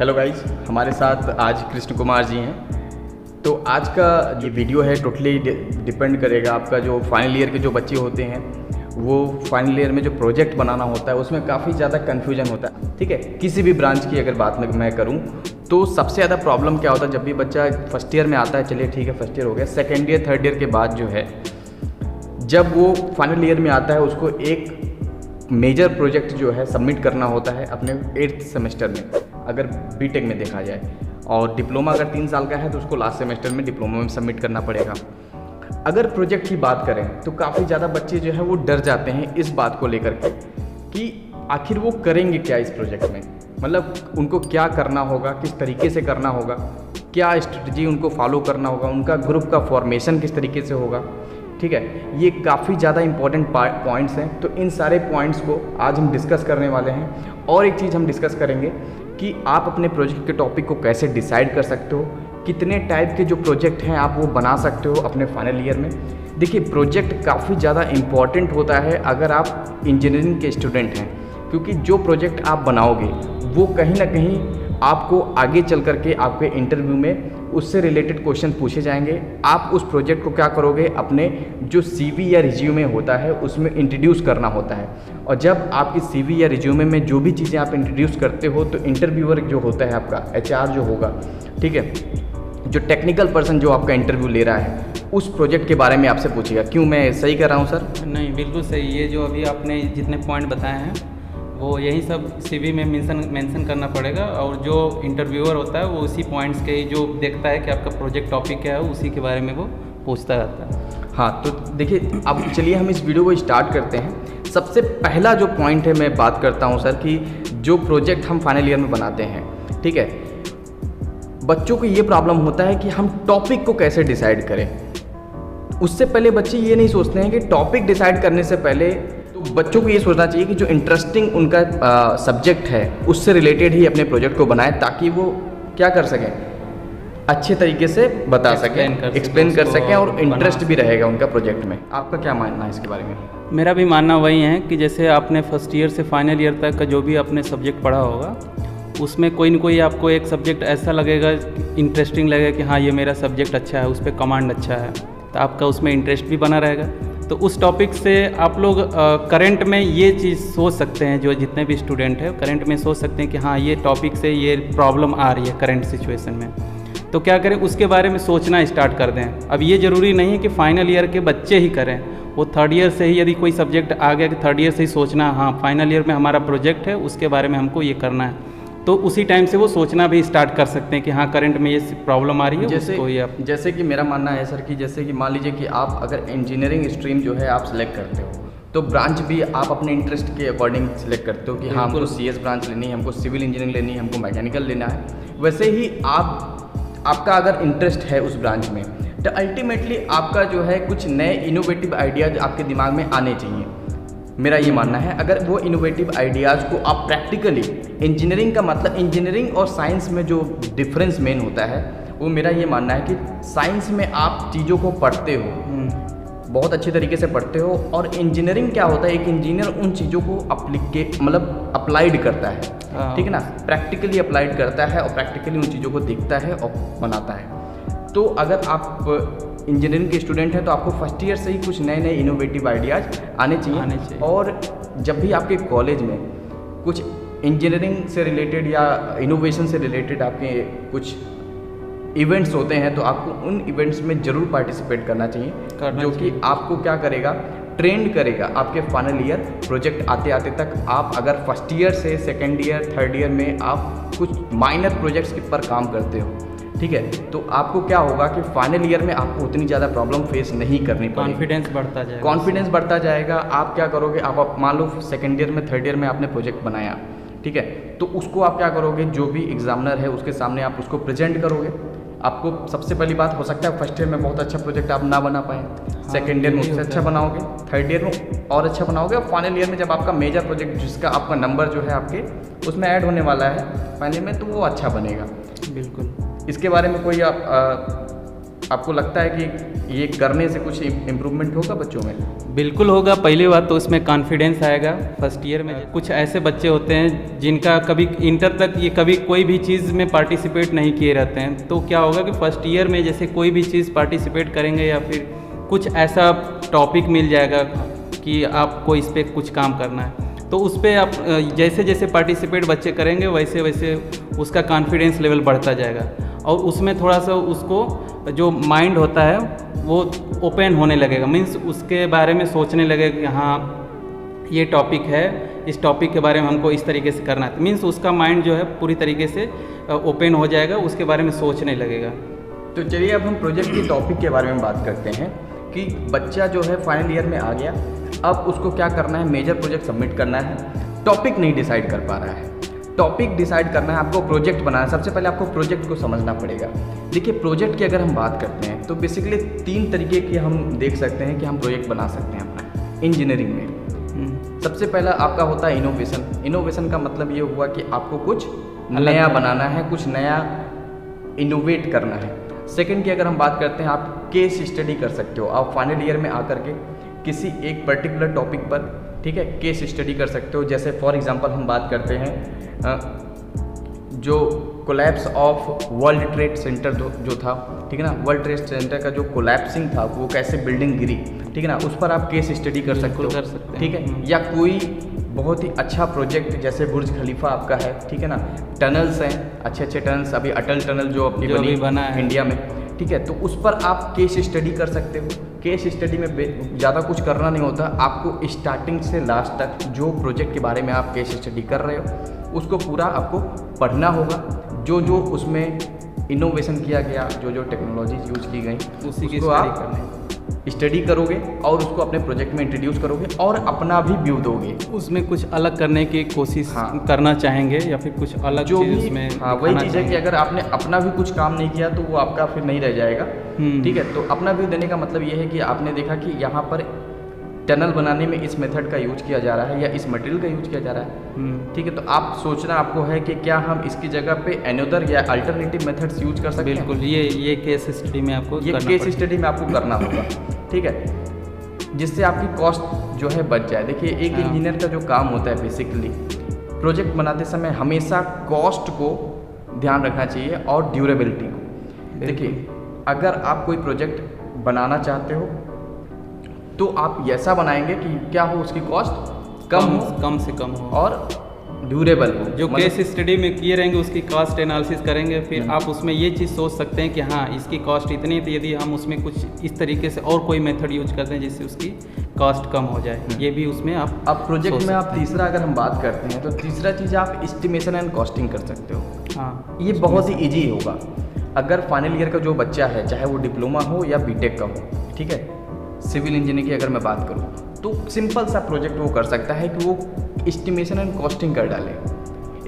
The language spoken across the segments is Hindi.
हेलो गाइज, हमारे साथ आज कृष्ण कुमार जी हैं। तो आज का ये वीडियो है टोटली डिपेंड करेगा आपका जो फाइनल ईयर के जो बच्चे होते हैं वो फाइनल ईयर में जो प्रोजेक्ट बनाना होता है उसमें काफ़ी ज़्यादा कन्फ्यूजन होता है। ठीक है, किसी भी ब्रांच की अगर बात मैं करूँ तो सबसे ज़्यादा प्रॉब्लम क्या होता है जब भी बच्चा फर्स्ट ईयर में आता है, चलिए ठीक है फर्स्ट ईयर हो गया, सेकेंड ईयर थर्ड ईयर के बाद जो है जब वो फाइनल ईयर में आता है उसको एक मेजर प्रोजेक्ट जो है सबमिट करना होता है अपने 8th सेमेस्टर में, अगर बीटेक में देखा जाए, और डिप्लोमा अगर 3 साल का है तो उसको लास्ट सेमेस्टर में डिप्लोमा में सबमिट करना पड़ेगा। अगर प्रोजेक्ट की बात करें तो काफ़ी ज़्यादा बच्चे जो है वो डर जाते हैं इस बात को लेकर के कि आखिर वो करेंगे क्या इस प्रोजेक्ट में, मतलब उनको क्या करना होगा, किस तरीके से करना होगा, क्या स्ट्रेटजी उनको फॉलो करना होगा, उनका ग्रुप का फॉर्मेशन किस तरीके से होगा। ठीक है, ये काफ़ी ज़्यादा इंपॉर्टेंट पॉइंट्स हैं। तो इन सारे पॉइंट्स को आज हम डिस्कस करने वाले हैं। और एक चीज़ हम डिस्कस करेंगे कि आप अपने प्रोजेक्ट के टॉपिक को कैसे डिसाइड कर सकते हो, कितने टाइप के जो प्रोजेक्ट हैं आप वो बना सकते हो अपने फाइनल ईयर में। देखिए, प्रोजेक्ट काफ़ी ज़्यादा इम्पॉर्टेंट होता है अगर आप इंजीनियरिंग के स्टूडेंट हैं, क्योंकि जो प्रोजेक्ट आप बनाओगे वो कहीं ना कहीं आपको आगे चल करके आपके इंटरव्यू में उससे रिलेटेड क्वेश्चन पूछे जाएंगे। आप उस प्रोजेक्ट को क्या करोगे, अपने जो सीवी या रिज्यूमे होता है उसमें इंट्रोड्यूस करना होता है। और जब आपकी सीवी या रिज्यूमे में जो भी चीज़ें आप इंट्रोड्यूस करते हो तो इंटरव्यूअर जो होता है आपका एचआर जो होगा, ठीक है, जो टेक्निकल पर्सन जो आपका इंटरव्यू ले रहा है उस प्रोजेक्ट के बारे में आपसे पूछेगा। क्यों, मैं सही कर रहा हूँ सर? नहीं, बिल्कुल सही। ये जो अभी आपने जितने पॉइंट बताए हैं वो यही सब सीवी में मेंशन करना पड़ेगा, और जो इंटरव्यूअर होता है वो उसी पॉइंट्स के जो देखता है कि आपका प्रोजेक्ट टॉपिक क्या है उसी के बारे में वो पूछता रहता है। हाँ, तो देखिए अब चलिए हम इस वीडियो को स्टार्ट करते हैं। सबसे पहला जो पॉइंट है मैं बात करता हूँ सर कि जो प्रोजेक्ट हम फाइनल ईयर में बनाते हैं, ठीक है, बच्चों को ये प्रॉब्लम होता है कि हम टॉपिक को कैसे डिसाइड करें। उससे पहले बच्चे ये नहीं सोचते हैं कि टॉपिक डिसाइड करने से पहले तो बच्चों को ये सोचना चाहिए कि जो इंटरेस्टिंग उनका सब्जेक्ट है उससे रिलेटेड ही अपने प्रोजेक्ट को बनाएं, ताकि वो क्या कर सकें, अच्छे तरीके से बता सकें, एक्सप्लेन कर सकें और इंटरेस्ट भी रहेगा उनका प्रोजेक्ट में। आपका क्या मानना है इसके बारे में? मेरा भी मानना वही है कि जैसे आपने फर्स्ट ईयर से फाइनल ईयर तक का जो भी आपने सब्जेक्ट पढ़ा होगा उसमें कोई न कोई आपको एक सब्जेक्ट ऐसा लगेगा, इंटरेस्टिंग लगेगा कि हाँ ये मेरा सब्जेक्ट अच्छा है, उस पर कमांड अच्छा है, तो आपका उसमें इंटरेस्ट भी बना रहेगा। तो उस टॉपिक से आप लोग करंट में ये चीज़ सोच सकते हैं, जो जितने भी स्टूडेंट हैं करंट में सोच सकते हैं कि हाँ ये टॉपिक से ये प्रॉब्लम आ रही है करंट सिचुएशन में, तो क्या करें, उसके बारे में सोचना स्टार्ट कर दें। अब ये ज़रूरी नहीं है कि फाइनल ईयर के बच्चे ही करें, वो थर्ड ईयर से ही यदि कोई सब्जेक्ट आ गया कि थर्ड ईयर से ही सोचना, हाँ फाइनल ईयर में हमारा प्रोजेक्ट है उसके बारे में हमको ये करना है, तो उसी टाइम से वो सोचना भी स्टार्ट कर सकते हैं कि हाँ करंट में ये प्रॉब्लम आ रही है। जैसे कि मेरा मानना है सर कि जैसे कि मान लीजिए कि आप अगर इंजीनियरिंग स्ट्रीम जो है आप सिलेक्ट करते हो तो ब्रांच भी आप अपने इंटरेस्ट के अकॉर्डिंग सिलेक्ट करते हो कि हाँ हमको सीएस ब्रांच लेनी है, हमको सिविल इंजीनियरिंग लेनी है, हमको मैकेनिकल लेना है। वैसे ही आपका अगर इंटरेस्ट है उस ब्रांच में तो अल्टीमेटली आपका जो है कुछ नए इनोवेटिव आइडियाज़ आपके दिमाग में आने चाहिए। मेरा ये मानना है अगर वो इनोवेटिव आइडियाज़ को आप प्रैक्टिकली, इंजीनियरिंग का मतलब इंजीनियरिंग और साइंस में जो डिफरेंस मेन होता है वो मेरा ये मानना है कि साइंस में आप चीज़ों को पढ़ते हो, बहुत अच्छे तरीके से पढ़ते हो, और इंजीनियरिंग क्या होता है, एक इंजीनियर उन चीज़ों को मतलब अप्लाइड करता है, ठीक है ना, प्रैक्टिकली अप्लाइड करता है और प्रैक्टिकली उन चीज़ों को देखता है और बनाता है। तो अगर आप इंजीनियरिंग के स्टूडेंट हैं तो आपको फर्स्ट ईयर से ही कुछ नए नए इनोवेटिव आइडियाज़ आने चाहिए। और जब भी आपके कॉलेज में कुछ इंजीनियरिंग से रिलेटेड या इनोवेशन से रिलेटेड आपके कुछ इवेंट्स होते हैं तो आपको उन इवेंट्स में ज़रूर पार्टिसिपेट करना चाहिए, जो कि आपको क्या करेगा, ट्रेंड करेगा आपके फाइनल ईयर प्रोजेक्ट आते आते तक। आप अगर फर्स्ट ईयर से सेकेंड ईयर थर्ड ईयर में आप कुछ माइनर प्रोजेक्ट्स पर काम करते हो, ठीक है, तो आपको क्या होगा कि फाइनल ईयर में आपको उतनी ज़्यादा प्रॉब्लम फेस नहीं करनी पड़ेगी, कॉन्फिडेंस बढ़ता जाएगा। आप क्या करोगे, आप मान लो सेकेंड ईयर में थर्ड ईयर में आपने प्रोजेक्ट बनाया, ठीक है, तो उसको आप क्या करोगे, जो भी एग्जामिनर है उसके सामने आप उसको प्रेजेंट करोगे। आपको सबसे पहली बात हो सकता है फर्स्ट ईयर में बहुत अच्छा प्रोजेक्ट आप ना बना पाएँ, सेकेंड ईयर में उससे अच्छा बनाओगे, थर्ड ईयर में और अच्छा बनाओगे, और फाइनल ईयर में जब आपका मेजर प्रोजेक्ट जिसका आपका नंबर जो है आपके उसमें ऐड होने वाला है फाइनल में, तो वो अच्छा बनेगा। बिल्कुल। इसके बारे में कोई आपको लगता है कि ये करने से कुछ इम्प्रूवमेंट होगा बच्चों में? बिल्कुल होगा। पहली बात तो इसमें कॉन्फिडेंस आएगा फर्स्ट ईयर में। कुछ ऐसे बच्चे होते हैं जिनका कभी इंटर तक ये कभी कोई भी चीज़ में पार्टिसिपेट नहीं किए रहते हैं, तो क्या होगा कि फर्स्ट ईयर में जैसे कोई भी चीज़ पार्टिसिपेट करेंगे या फिर कुछ ऐसा टॉपिक मिल जाएगा कि आपको इस पर कुछ काम करना है, तो उस पर आप जैसे जैसे पार्टिसिपेट बच्चे करेंगे वैसे वैसे उसका कॉन्फिडेंस लेवल बढ़ता जाएगा और उसमें थोड़ा सा उसको जो माइंड होता है वो ओपन होने लगेगा। मीन्स उसके बारे में सोचने लगेगा कि हाँ ये टॉपिक है, इस टॉपिक के बारे में हमको इस तरीके से करना है। मीन्स उसका माइंड जो है पूरी तरीके से ओपन हो जाएगा, उसके बारे में सोचने लगेगा। तो चलिए अब हम प्रोजेक्ट की टॉपिक के बारे में बात करते हैं कि बच्चा जो है फाइनल ईयर में आ गया, अब उसको क्या करना है, मेजर प्रोजेक्ट सबमिट करना है, टॉपिक नहीं डिसाइड कर पा रहा है। टॉपिक डिसाइड करना है, आपको प्रोजेक्ट बनाना है। सबसे पहले आपको प्रोजेक्ट को समझना पड़ेगा। देखिए प्रोजेक्ट की अगर हम बात करते हैं तो बेसिकली 3 तरीके की हम देख सकते हैं कि हम प्रोजेक्ट बना सकते हैं अपना इंजीनियरिंग में। सबसे पहला आपका होता है इनोवेशन। इनोवेशन का मतलब ये हुआ कि आपको कुछ नया बनाना है, कुछ नया इनोवेट करना है। सेकंड की अगर हम बात करते हैं, आप केस स्टडी कर सकते हो। आप फाइनल ईयर में आकर के किसी एक पर्टिकुलर टॉपिक पर, ठीक है, केस स्टडी कर सकते हो। जैसे फॉर एग्जांपल हम बात करते हैं जो collapse of world trade centre जो था, ठीक है ना, वर्ल्ड ट्रेड सेंटर का जो कोलैप्सिंग था, वो कैसे बिल्डिंग गिरी, ठीक है ना, उस पर आप केस स्टडी कर सकते हो, ठीक है। या कोई बहुत ही अच्छा प्रोजेक्ट जैसे बुर्ज खलीफा आपका है, ठीक है ना, टनल्स हैं, अच्छे अच्छे टनल्स, अभी अटल टनल जो अपनी बना है इंडिया में, ठीक है, तो उस पर आप केस स्टडी कर सकते हो। केस स्टडी में ज़्यादा कुछ करना नहीं होता, आपको स्टार्टिंग से लास्ट तक जो प्रोजेक्ट के बारे में आप केस स्टडी कर रहे हो उसको पूरा आपको पढ़ना होगा। जो जो उसमें इनोवेशन किया गया, जो जो टेक्नोलॉजीज यूज की गई, उसी की स्टडी करोगे और उसको अपने प्रोजेक्ट में इंट्रोड्यूस करोगे और अपना भी व्यू दोगे। उसमें कुछ अलग करने की कोशिश करना चाहेंगे या फिर कुछ अलग जो चीज़ भी उसमें वही चीज़ है कि अगर आपने अपना भी कुछ काम नहीं किया तो वो आपका फिर नहीं रह जाएगा, ठीक है। तो अपना व्यू देने का मतलब ये है कि आपने देखा कि यहाँ पर टनल बनाने में इस मेथड का यूज किया जा रहा है या इस मटेरियल का यूज किया जा रहा है, ठीक है, तो आप सोचना आपको है कि क्या हम इसकी जगह पे अनदर या अल्टरनेटिव मेथड्स यूज कर सकते हैं। बिल्कुल, ये केस स्टडी में आपको केस स्टडी में आपको करना होगा, ठीक है, जिससे आपकी कॉस्ट जो है बच जाए। देखिए एक इंजीनियर का जो काम होता है बेसिकली प्रोजेक्ट बनाते समय हमेशा कॉस्ट को ध्यान रखना चाहिए और ड्यूरेबिलिटी को। देखिए अगर आप कोई प्रोजेक्ट बनाना चाहते हो तो आप ऐसा बनाएंगे कि क्या हो, उसकी कॉस्ट कम से कम हो और ड्यूरेबल हो। जो केस स्टडी में किए रहेंगे उसकी कॉस्ट एनालिसिस करेंगे, फिर आप उसमें ये चीज़ सोच सकते हैं कि हाँ इसकी कॉस्ट इतनी, तो यदि हम उसमें कुछ इस तरीके से और कोई मेथड यूज करते हैं जिससे उसकी कॉस्ट कम हो जाए, ये भी उसमें आप अब प्रोजेक्ट में आप तीसरा अगर हम बात करते हैं तो तीसरा चीज़ आप एस्टिमेशन एंड कॉस्टिंग कर सकते हो। हाँ, ये बहुत ही ईजी होगा। अगर फाइनल ईयर का जो बच्चा है, चाहे वो डिप्लोमा हो या बीटेक का हो, ठीक है, सिविल इंजीनियरिंग की अगर मैं बात करूँ तो सिंपल सा प्रोजेक्ट वो कर सकता है कि वो एस्टिमेशन एंड कॉस्टिंग कर डाले।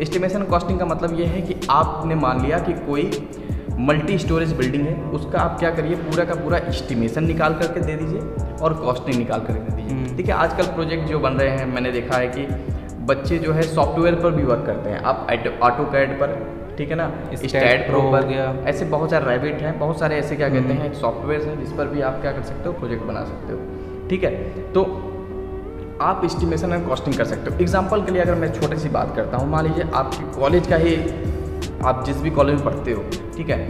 एस्टिमेशन एंड कॉस्टिंग का मतलब ये है कि आपने मान लिया कि कोई मल्टी स्टोरेज बिल्डिंग है, उसका आप क्या करिए, पूरा का पूरा एस्टिमेशन निकाल करके दे दीजिए और कॉस्टिंग निकाल करके दे दीजिए। देखिए आजकल प्रोजेक्ट जो बन रहे हैं, मैंने देखा है कि बच्चे जो है सॉफ्टवेयर पर भी वर्क करते हैं। आप ऑटोकैड पर, ठीक है ना, स्टैड प्रो पर, ऐसे बहुत सारे रैबिट हैं, बहुत सारे ऐसे क्या कहते हैं सॉफ्टवेयर हैं जिस पर भी आप क्या कर सकते हो, प्रोजेक्ट बना सकते हो, ठीक है। तो आप एस्टिमेशन एंड कॉस्टिंग कर सकते हो। एग्जांपल के लिए अगर मैं छोटी सी बात करता हूँ, मान लीजिए आपकी कॉलेज का ही, आप जिस भी कॉलेज में पढ़ते हो, ठीक है,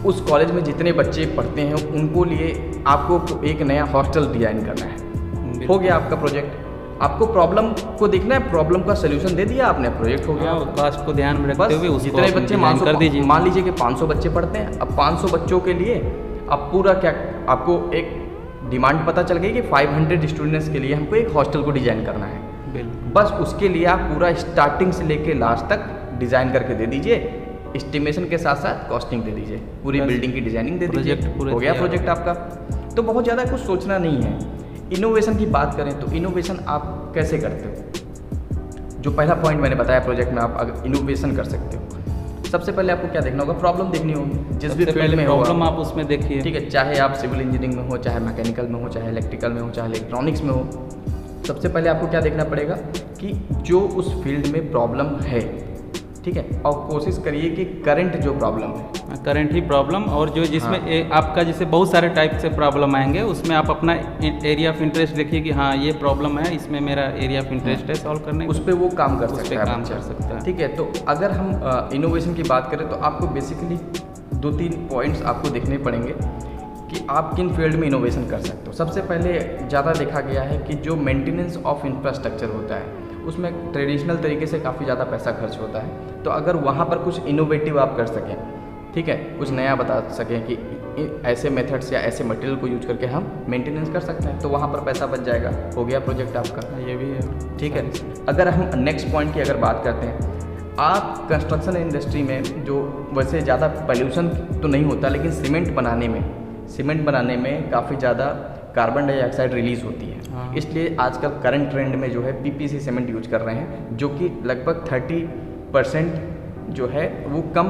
उस कॉलेज में जितने बच्चे पढ़ते हैं उनको लिए आपको एक नया हॉस्टल डिज़ाइन करना है। हो गया आपका प्रोजेक्ट। आपको प्रॉब्लम को देखना है, प्रॉब्लम का सोल्यूशन दे दिया आपने, प्रोजेक्ट हो गया। कॉस्ट को ध्यान में रखते हुए उसको जितने बच्चे कर दीजिए। मान लीजिए कि 500 बच्चे पढ़ते हैं, अब 500 बच्चों के लिए अब पूरा क्या, आपको एक डिमांड पता चल गई कि 500 स्टूडेंट्स के लिए हमको एक हॉस्टल को डिज़ाइन करना है। बस उसके लिए आप पूरा स्टार्टिंग से लेके लास्ट तक डिज़ाइन करके दे दीजिए, एस्टिमेशन के साथ साथ कॉस्टिंग दे दीजिए, पूरी बिल्डिंग की डिज़ाइनिंग दे दीजिए, हो गया प्रोजेक्ट आपका। तो बहुत ज़्यादा कुछ सोचना नहीं है। इनोवेशन की बात करें तो इनोवेशन आप कैसे करते हो, जो पहला पॉइंट मैंने बताया, प्रोजेक्ट में आप अगर इनोवेशन कर सकते हो, सबसे पहले आपको क्या देखना होगा, प्रॉब्लम देखनी होगी। जिस भी फील्ड में प्रॉब्लम आप उसमें देखिए, ठीक है, चाहे आप सिविल इंजीनियरिंग में हो, चाहे मैकेनिकल में हो, चाहे इलेक्ट्रिकल में हो, चाहे इलेक्ट्रॉनिक्स में हो, सबसे पहले आपको क्या देखना पड़ेगा कि जो उस फील्ड में प्रॉब्लम है ठीक है। और कोशिश करिए कि करंट जो प्रॉब्लम है, करंट ही प्रॉब्लम, और जो जिसमें आपका जैसे बहुत सारे टाइप से प्रॉब्लम आएंगे, उसमें आप अपना एरिया ऑफ इंटरेस्ट देखिए कि हाँ ये प्रॉब्लम है, इसमें मेरा एरिया ऑफ इंटरेस्ट है सॉल्व करने, उस पर वो काम कर उस सकता पे है, काम कर सकता है। ठीक है। तो अगर हम इनोवेशन की बात करें तो आपको बेसिकली 2-3 पॉइंट्स आपको देखने पड़ेंगे कि आप किन फील्ड में इनोवेशन कर सकते हो। सबसे पहले ज़्यादा देखा गया है कि जो मेंटेनेंस ऑफ इंफ्रास्ट्रक्चर होता है उसमें ट्रेडिशनल तरीके से काफ़ी ज़्यादा पैसा खर्च होता है। तो अगर वहाँ पर कुछ इनोवेटिव आप कर सकें, ठीक है, कुछ नया बता सकें कि ऐसे मेथड्स या ऐसे मटेरियल को यूज करके हम मेंटेनेंस कर सकते हैं, तो वहाँ पर पैसा बच जाएगा, हो गया प्रोजेक्ट आपका। ये भी है, ठीक है। अगर हम नेक्स्ट पॉइंट की अगर बात करते हैं, आप कंस्ट्रक्शन इंडस्ट्री में जो वैसे ज़्यादा पॉल्यूशन तो नहीं होता, लेकिन सीमेंट बनाने में काफ़ी ज़्यादा कार्बन डाइऑक्साइड रिलीज़ होती है। हाँ। इसलिए आजकल करंट ट्रेंड में जो है पीपीसी सीमेंट यूज कर रहे हैं, जो कि लगभग 30% जो है वो कम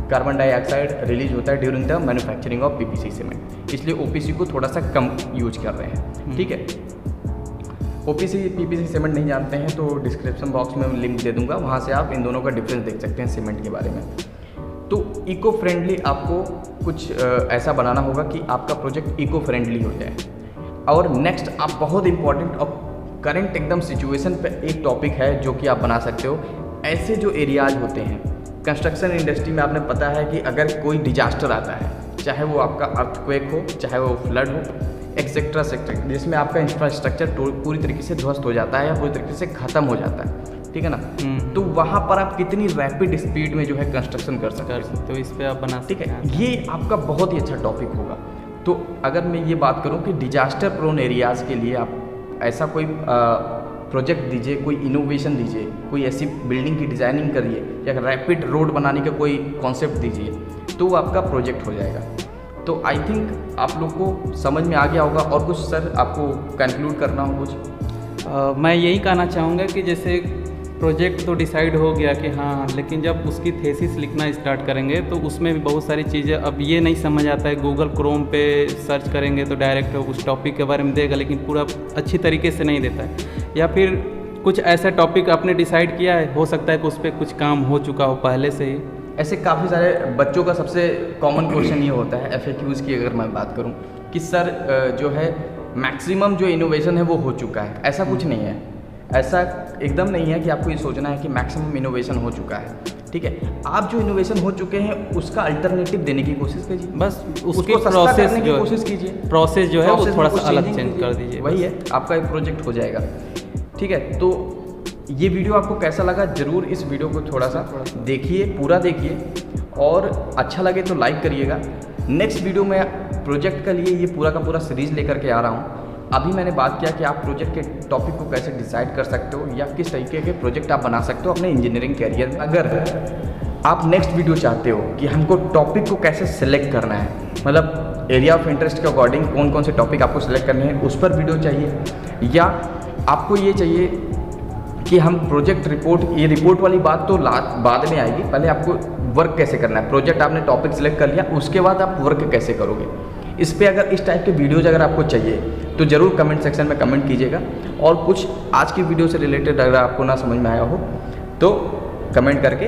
कार्बन डाइऑक्साइड रिलीज होता है during the manufacturing of PPC cement. इसलिए ओपीसी को थोड़ा सा कम यूज कर रहे हैं, ठीक है। ओपीसी पीपीसी सीमेंट नहीं जानते हैं तो डिस्क्रिप्शन बॉक्स में लिंक दे दूंगा, वहाँ से आप इन दोनों का डिफरेंस देख सकते हैं सीमेंट के बारे में। तो इको फ्रेंडली आपको कुछ ऐसा बनाना होगा कि आपका प्रोजेक्ट इको फ्रेंडली हो जाए। और नेक्स्ट आप बहुत इंपॉर्टेंट और करंट एकदम सिचुएशन पे एक टॉपिक है जो कि आप बना सकते हो। ऐसे जो एरियाज होते हैं कंस्ट्रक्शन इंडस्ट्री में, आपने पता है कि अगर कोई डिजास्टर आता है, चाहे वो आपका अर्थक्वेक हो, चाहे वो फ्लड हो, एक्सेट्रा सेक्टर, जिसमें आपका इंफ्रास्ट्रक्चर पूरी तरीके से ध्वस्त हो जाता है या पूरी तरीके से ख़त्म हो जाता है, ठीक है ना, तो वहाँ पर आप कितनी रैपिड स्पीड में जो है कंस्ट्रक्शन कर सकते हो, तो इस पे आप बना ठीक है। ये आपका बहुत ही अच्छा टॉपिक होगा। तो अगर मैं ये बात करूँ कि डिजास्टर प्रोन एरियाज़ के लिए आप ऐसा कोई प्रोजेक्ट दीजिए, कोई इनोवेशन दीजिए, कोई ऐसी बिल्डिंग की डिज़ाइनिंग करिए या रैपिड रोड बनाने का कोई कॉन्सेप्ट दीजिए, तो वो आपका प्रोजेक्ट हो जाएगा। तो आई थिंक आप लोग को समझ में आ गया होगा। और कुछ सर आपको कंक्लूड करना हो कुछ? मैं यही कहना चाहूँगा कि जैसे प्रोजेक्ट तो डिसाइड हो गया कि हाँ, लेकिन जब उसकी थेसिस लिखना स्टार्ट करेंगे तो उसमें भी बहुत सारी चीज़ें, अब ये नहीं समझ आता है, गूगल क्रोम पे सर्च करेंगे तो डायरेक्ट उस टॉपिक के बारे में देगा, लेकिन पूरा अच्छी तरीके से नहीं देता है। या फिर कुछ ऐसा टॉपिक आपने डिसाइड किया है, हो सकता है कि उस पर कुछ काम हो चुका हो पहले से ही। ऐसे काफ़ी सारे बच्चों का सबसे कॉमन क्वेश्चन ये होता है FAQs की अगर मैं बात करूँ कि सर जो है मैक्सिमम जो इनोवेशन है वो हो चुका है। ऐसा कुछ नहीं है, ऐसा एकदम नहीं है कि आपको ये सोचना है कि मैक्सिमम इनोवेशन हो चुका है, ठीक है। आप जो इनोवेशन हो चुके हैं उसका अल्टरनेटिव देने की कोशिश कीजिए, बस उसको प्रोसेस करने की कोशिश कीजिए, प्रोसेस जो है वो थोड़ा सा अलग चेंज चेंज कर दीजिए, वही है, आपका एक प्रोजेक्ट हो जाएगा, ठीक है। तो ये वीडियो आपको कैसा लगा, ज़रूर इस वीडियो को थोड़ा सा देखिए, पूरा देखिए, और अच्छा लगे तो लाइक करिएगा। नेक्स्ट वीडियो में प्रोजेक्ट के लिए ये पूरा का पूरा सीरीज़ लेकर के आ रहा हूँ। अभी मैंने बात किया कि आप प्रोजेक्ट के टॉपिक को कैसे डिसाइड कर सकते हो या किस तरीके के प्रोजेक्ट आप बना सकते हो अपने इंजीनियरिंग कैरियर में। अगर आप नेक्स्ट वीडियो चाहते हो कि हमको टॉपिक को कैसे सेलेक्ट करना है, मतलब एरिया ऑफ इंटरेस्ट के अकॉर्डिंग कौन कौन से टॉपिक आपको सेलेक्ट करने हैं, उस पर वीडियो चाहिए, या आपको ये चाहिए कि हम प्रोजेक्ट रिपोर्ट, ये रिपोर्ट वाली बात तो बाद में आएगी, पहले आपको वर्क कैसे करना है। प्रोजेक्ट आपने टॉपिक सेलेक्ट कर लिया, उसके बाद आप वर्क कैसे करोगे, इस पे अगर इस टाइप के वीडियोज़ अगर आपको चाहिए तो ज़रूर कमेंट सेक्शन में कमेंट कीजिएगा। और कुछ आज की वीडियो से रिलेटेड अगर आपको ना समझ में आया हो तो कमेंट करके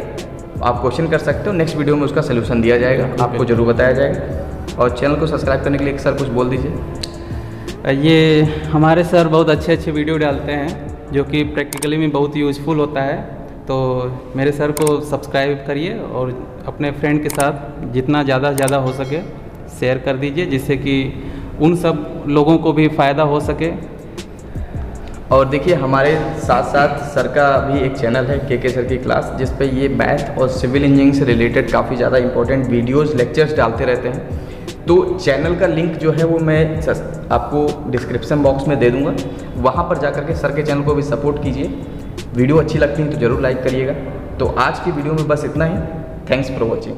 आप क्वेश्चन कर सकते हो, नेक्स्ट वीडियो में उसका सलूशन दिया जाएगा, आपको ज़रूर बताया जाएगा। और चैनल को सब्सक्राइब करने के लिए सर कुछ बोल दीजिए। ये हमारे सर बहुत अच्छे वीडियो डालते हैं जो कि प्रैक्टिकली में बहुत यूज़फुल होता है, तो मेरे सर को सब्सक्राइब करिए और अपने फ्रेंड के साथ जितना ज़्यादा हो सके शेयर कर दीजिए, जिससे कि उन सब लोगों को भी फ़ायदा हो सके। और देखिए हमारे साथ साथ सर का भी एक चैनल है के सर की क्लास, जिस पे ये मैथ और सिविल इंजीनियरिंग से रिलेटेड काफ़ी ज़्यादा इंपॉर्टेंट वीडियोस लेक्चर्स डालते रहते हैं। तो चैनल का लिंक जो है वो मैं आपको डिस्क्रिप्शन बॉक्स में दे दूँगा, वहाँ पर जा कर के सर के चैनल को भी सपोर्ट कीजिए। वीडियो अच्छी लगती है तो ज़रूर लाइक करिएगा। तो आज की वीडियो में बस इतना ही। Thanks for watching.